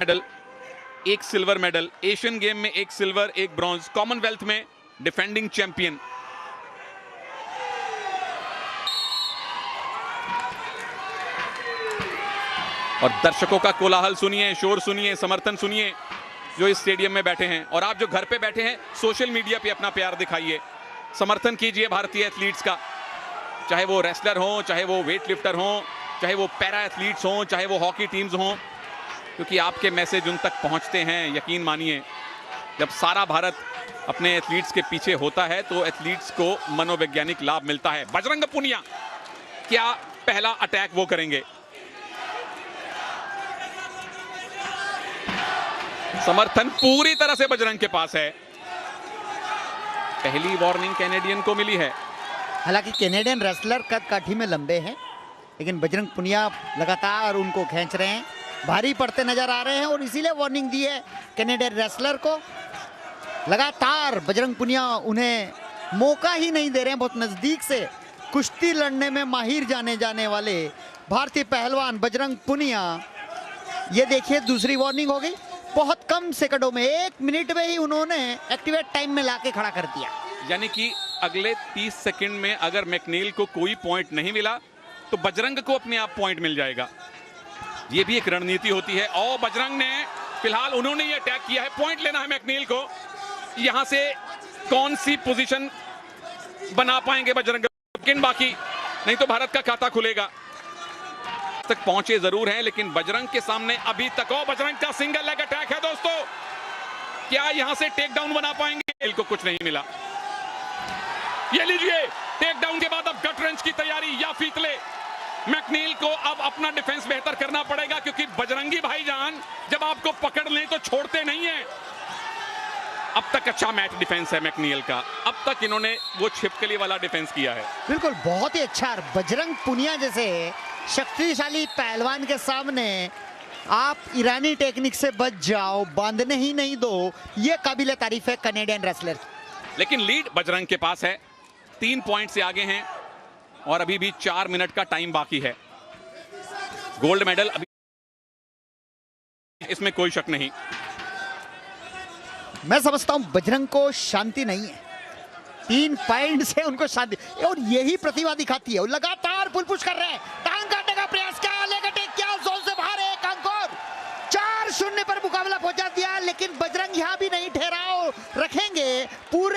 Medal, एक silver medal, Asian game में एक सिल्वर एक ब्रॉन्ज, कॉमनवेल्थ में डिफेंडिंग चैंपियन। और दर्शकों का कोलाहल सुनिए, शोर सुनिए, समर्थन सुनिए जो इस स्टेडियम में बैठे हैं। और आप जो घर पे बैठे हैं, सोशल मीडिया पे अपना प्यार दिखाइए, समर्थन कीजिए भारतीय एथलीट्स का, चाहे वो रेसलर हो, चाहे वो वेट लिफ्टर हो, चाहे वो पैरा एथलीट्स हो, चाहे वो हॉकी टीम्स हो, क्योंकि आपके मैसेज उन तक पहुंचते हैं। यकीन मानिए, जब सारा भारत अपने एथलीट्स के पीछे होता है तो एथलीट्स को मनोवैज्ञानिक लाभ मिलता है। बजरंग पुनिया, क्या पहला अटैक वो करेंगे? समर्थन पूरी तरह से बजरंग के पास है। पहली वार्निंग कैनेडियन को मिली है। हालांकि कैनेडियन रेसलर कद काठी में लंबे हैं, लेकिन बजरंग पुनिया लगातार उनको खींच रहे हैं, भारी पड़ते नजर आ रहे हैं और इसीलिए वार्निंग दी है कैनेडियन रेसलर को। लगातार बजरंग पुनिया उन्हें मौका ही नहीं दे रहे हैं। बहुत नजदीक से कुश्ती लड़ने में माहिर जाने वाले भारतीय पहलवान बजरंग पुनिया। ये देखिए, दूसरी वार्निंग हो गई। बहुत कम सेकंडों में, 1 मिनट में ही उन्होंने एक्टिवेट टाइम में लाके खड़ा कर दिया। यानी कि अगले 30 सेकंड में अगर मैकनील को कोई पॉइंट नहीं मिला तो बजरंग को अपने आप पॉइंट मिल जाएगा। ये भी एक रणनीति होती है। और बजरंग ने फिलहाल उन्होंने ये अटैक किया है, पॉइंट लेना है मैकनील को। यहां से कौन सी पोजीशन बना पाएंगे बजरंग, लेकिन बाकी नहीं तो भारत का खाता खुलेगा। तक पहुंचे जरूर हैं, लेकिन बजरंग के सामने अभी तक। और बजरंग का सिंगल लेग अटैक है दोस्तों, क्या यहां से टेक डाउन बना पाएंगे? को कुछ नहीं मिला। ये लीजिए, टेक डाउन के बाद अब गट रेंच की तैयारी या फीतले। मैकनील को अब अपना डिफेंस बेहतर करना पड़ेगा, क्योंकि बजरंगी भाईजान जब आपको पकड़ लें तो छोड़ते नहीं हैं। अब तक अच्छा मैच डिफेंस है मैकनील का। अब तक इन्होंने वो छिपकली वाला डिफेंस किया है। बिल्कुल, बहुत ही अच्छा। बजरंग पुनिया जैसे शक्तिशाली पहलवान के सामने आप ईरानी टेक्निक से बच जाओ, बांधने ही नहीं दो, ये काबिले तारीफ है कैनेडियन रेसलर। लेकिन लीड बजरंग के पास है, 3 पॉइंट से आगे हैं और अभी भी 4 मिनट का टाइम बाकी है। गोल्ड मेडल अभी, इसमें कोई शक नहीं। मैं समझता हूं बजरंग को शांति नहीं है, 3 पॉइंट से उनको शांति, और यही प्रतिभा दिखाती है। लगातार पुल पुश कर रहे हैं, टांग काटने का प्रयास किया, लेग अटैक किया, जोन से बाहर एक अंक और 4-0 पर मुकाबला पहुंचा दिया। लेकिन बजरंग यहां भी नहीं ठहराव रखेंगे। पूरे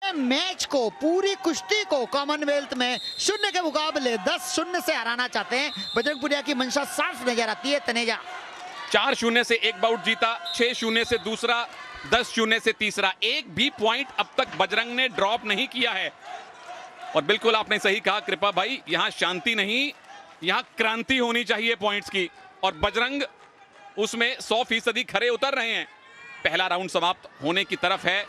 मैच को, पूरी कुश्ती को कॉमनवेल्थ में 0 के मुकाबले 10-0 से हराना चाहते हैं। बजरंग पुनिया की मंशा साफ नजर आती है। तनेजा 4-0 से एक बाउट जीता, 6-0 से दूसरा, 10-0 से तीसरा। एक भी पॉइंट अब तक बजरंग ने ड्रॉप नहीं किया है। और बिल्कुल आपने सही कहा कृपा भाई, यहां शांति नहीं, यहां क्रांति होनी चाहिए पॉइंट्स की। और बजरंग उसमें 100% खरे उतर रहे हैं। पहला राउंड समाप्त होने की तरफ है,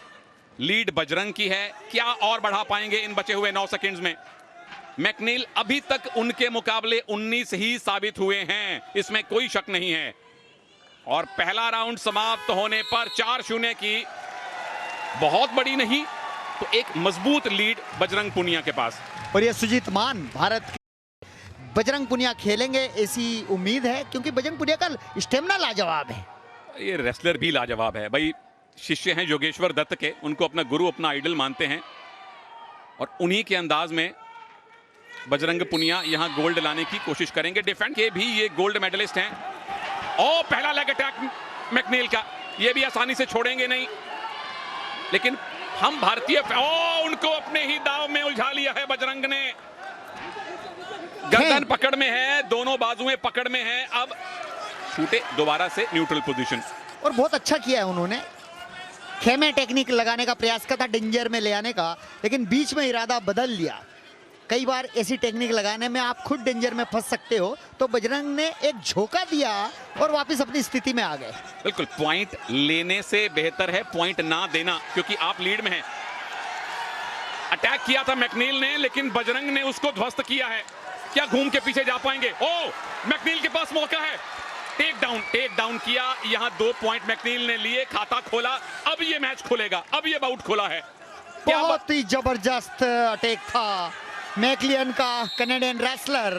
लीड बजरंग की है। क्या और बढ़ा पाएंगे इन बचे हुए 9 सेकंड्स में? मैकनील अभी तक उनके मुकाबले 19 ही साबित हुए हैं, इसमें कोई शक नहीं है। और पहला राउंड समाप्त होने पर 4-0 की बहुत बड़ी नहीं तो एक मजबूत लीड बजरंग पुनिया के पास। और ये सुजीत मान भारत के बजरंग पुनिया खेलेंगे ऐसी उम्मीद है, क्योंकि बजरंग पुनिया का स्टेमिना लाजवाब है। ये रेसलर भी लाजवाब है भाई। शिष्य हैं योगेश्वर दत्त के, उनको अपना गुरु, अपना आइडल मानते हैं। और उन्हीं के अंदाज में बजरंग पुनिया यहां गोल्ड लाने की कोशिश करेंगे। डिफेंड के भी ये गोल्ड मेडलिस्ट हैं। और पहला लेग अटैक मैकनील का, ये भी आसानी से छोड़ेंगे नहीं। लेकिन हम भारतीय, उनको अपने ही दाव में उलझा लिया है बजरंग ने। गर्दन पकड़ में है, दोनों बाजुएं पकड़ में हैं। अब छूटे दोबारा से न्यूट्रल पोजीशन। और बहुत अच्छा किया है उन्होंने, खेमे टेक्निक लगाने का प्रयास किया था, डेंजर में ले आने का, लेकिन बीच में इरादा बदल लिया। कई बार ऐसी टेक्निक लगाने में आप खुद डेंजर में फंस सकते हो, तो बजरंग ने एक झोंका दिया और वापस अपनी स्थिति में आ गए। बिल्कुल, पॉइंट लेने से बेहतर है पॉइंट ना देना, क्योंकि आप लीड में हैं। अटैक किया था मैकनील ने, लेकिन बजरंग ने उसको ध्वस्त किया है। क्या घूम के पीछे जा पाएंगे? मैकनील के पास मौका है। टेक डाउन किया। यहां 2 पॉइंट मैकनील ने लिए, खाता खोला। अब ये मैच खुलेगा, अब ये बाउट खुला है। बहुत ही जबरदस्त अटैक था मैकलियन का। कैनेडियन रेसलर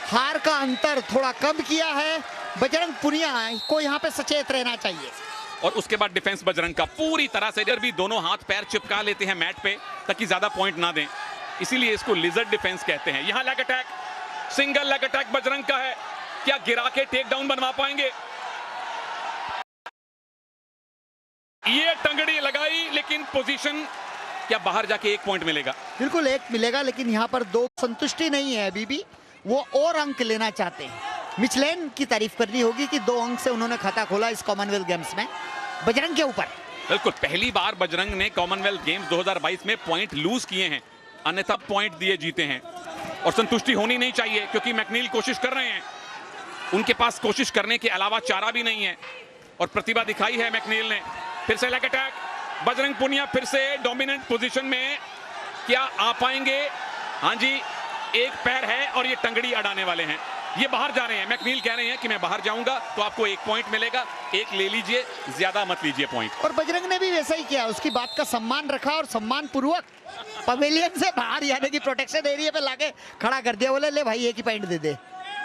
हार का अंतर थोड़ा कम किया है, बजरंग पुनिया को यहाँ पे सचेत रहना चाहिए। और उसके बाद डिफेंस बजरंग का पूरी तरह से, इधर भी दोनों हाथ पैर चिपका लेते हैं मैट पे ताकि ज्यादा पॉइंट ना दें, इसीलिए इसको लिजर्ड डिफेंस कहते हैं। यहां leg attack, single leg attack Bajrang का है, क्या गिरा के टेक डाउन बनवा पाएंगे? ये टंगड़ी लगाई, लेकिन पोजीशन, क्या बाहर जाके एक पॉइंट मिलेगा? बिल्कुल एक मिलेगा, लेकिन यहाँ पर दो संतुष्टि नहीं है अभी भी, वो और अंक लेना चाहते हैं। मिचलेन की तारीफ करनी होगी कि 2 अंक से उन्होंने खाता खोला इस कॉमनवेल्थ गेम्स में बजरंग के ऊपर। बिल्कुल, पहली बार बजरंग ने कॉमनवेल्थ गेम्स 2022 में पॉइंट लूज किए हैं, अन्यथा पॉइंट दिए जीते हैं। और संतुष्टि होनी नहीं चाहिए क्योंकि मैकनील कोशिश कर रहे हैं, उनके पास कोशिश करने के अलावा चारा भी नहीं है, और प्रतिभा दिखाई है मैकनील ने। फिर से लेग अटैक, बजरंग पुनिया फिर से डोमिनेंट पोजीशन में, क्या आ पाएंगे? हाँ जी, एक पैर है और ये टंगड़ी अड़ाने वाले हैं, ये बाहर जा रहे हैं। मैकनील कह रहे हैं कि मैं बाहर जाऊंगा तो आपको 1 पॉइंट मिलेगा, 1 ले लीजिए, ज्यादा मत लीजिए पॉइंट। और बजरंग ने भी वैसा ही किया, उसकी बात का सम्मान रखा और सम्मान पूर्वक पवेलियन से बाहर, यानी कि प्रोटेक्शन एरिया पे लाके खड़ा कर दिया। बोले ले भाई 1 ही पॉइंट दे दे,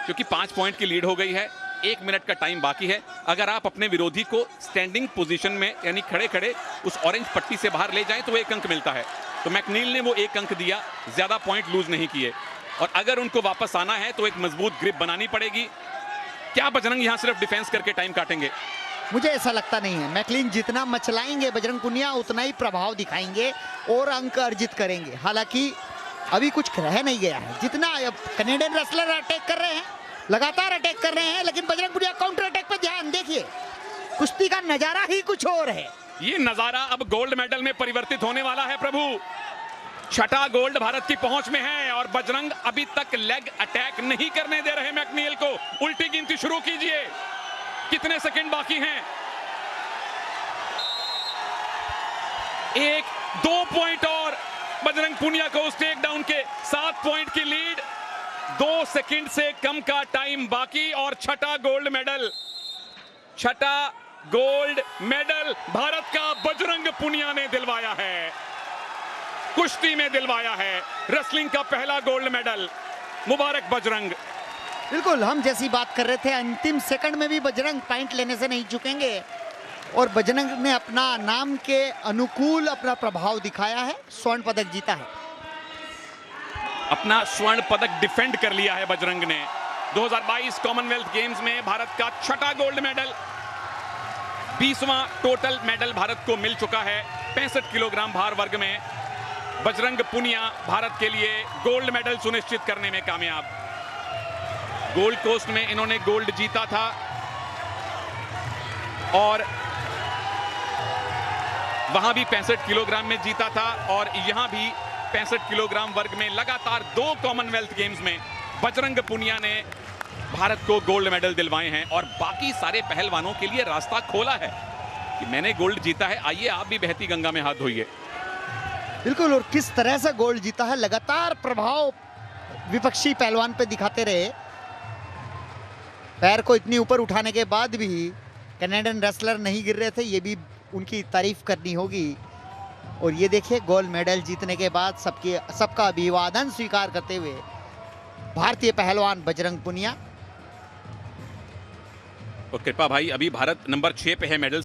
क्योंकि 5 पॉइंट की लीड हो गई है, 1 मिनट का टाइम बाकी है। अगर आप अपने विरोधी को स्टैंडिंग पोजीशन में, यानी खड़े खड़े उस ऑरेंज पट्टी से बाहर ले जाएं तो 1 अंक मिलता है। तो मैकनील ने वो 1 अंक दिया, ज्यादा पॉइंट लूज नहीं किए। और अगर उनको वापस आना है तो एक मजबूत ग्रिप बनानी पड़ेगी। क्या बजरंग यहां सिर्फ डिफेंस करके टाइम काटेंगे? मुझे ऐसा लगता नहीं है। मैकलीन जितना मचलाएंगे बजरंग पुनिया, उतना ही प्रभाव दिखाएंगे और अंक अर्जित करेंगे। हालांकि अभी कुछ रह नहीं गया है, जितना अब कनेडियन रेसलर अटैक कर रहे हैं, लगातार अटैक कर रहे हैं, लेकिन बजरंग पुनिया काउंटर अटैक पे ध्यान देखिए, कुश्ती का नजारा ही कुछ और है। ये नजारा अब गोल्ड मेडल में परिवर्तित होने वाला है प्रभु। 6ठा गोल्ड भारत की पहुंच में है और बजरंग अभी तक लेग अटैक नहीं करने दे रहे मैकनील को। उल्टी गिनती शुरू कीजिए, कितने सेकंड बाकी हैं? 1-2 पॉइंट और बजरंग पुनिया को उस टेक डाउन के 7 पॉइंट की लीड। 2 सेकंड से कम का टाइम बाकी और 6ठा गोल्ड मेडल, 6ठा गोल्ड मेडल भारत का बजरंग पुनिया ने दिलवाया है, कुश्ती में दिलवाया है। रेसलिंग का पहला गोल्ड मेडल, मुबारक बजरंग। बिल्कुल, हम जैसी बात कर रहे थे, अंतिम सेकंड में भी बजरंग पॉइंट लेने से नहीं चुकेंगे और बजरंग ने अपना नाम के अनुकूल अपना प्रभाव दिखाया है, स्वर्ण पदक जीता है, अपना स्वर्ण पदक डिफेंड कर लिया है बजरंग ने। 2022 कॉमनवेल्थ गेम्स में भारत का 6ठा गोल्ड मेडल, 20वां टोटल मेडल भारत को मिल चुका है 65 किलोग्राम भार वर्ग में। बजरंग पुनिया भारत के लिए गोल्ड मेडल सुनिश्चित करने में कामयाब। गोल्ड कोस्ट में इन्होंने गोल्ड जीता था और वहां भी 65 किलोग्राम में जीता था और यहां भी 65 किलोग्राम वर्ग में लगातार 2 कॉमनवेल्थ गेम्स में बजरंग पुनिया ने भारत को गोल्ड मेडल दिलवाए हैं और बाकी सारे पहलवानों के लिए रास्ता खोला है कि मैंने गोल्ड जीता है, आइए आप भी बहती गंगा में हाथ धोइए। बिल्कुल, और किस तरह से गोल्ड जीता है, लगातार प्रभाव विपक्षी पहलवान पे दिखाते रहे। पैर को इतनी ऊपर उठाने के बाद भी कनाडियन रेसलर नहीं गिर रहे थे, ये भी उनकी तारीफ करनी होगी। और ये देखिए, गोल्ड मेडल जीतने के बाद सबका अभिवादन स्वीकार करते हुए भारतीय पहलवान बजरंग पुनिया। और कृपा भाई, अभी भारत नंबर 6 पे है मेडल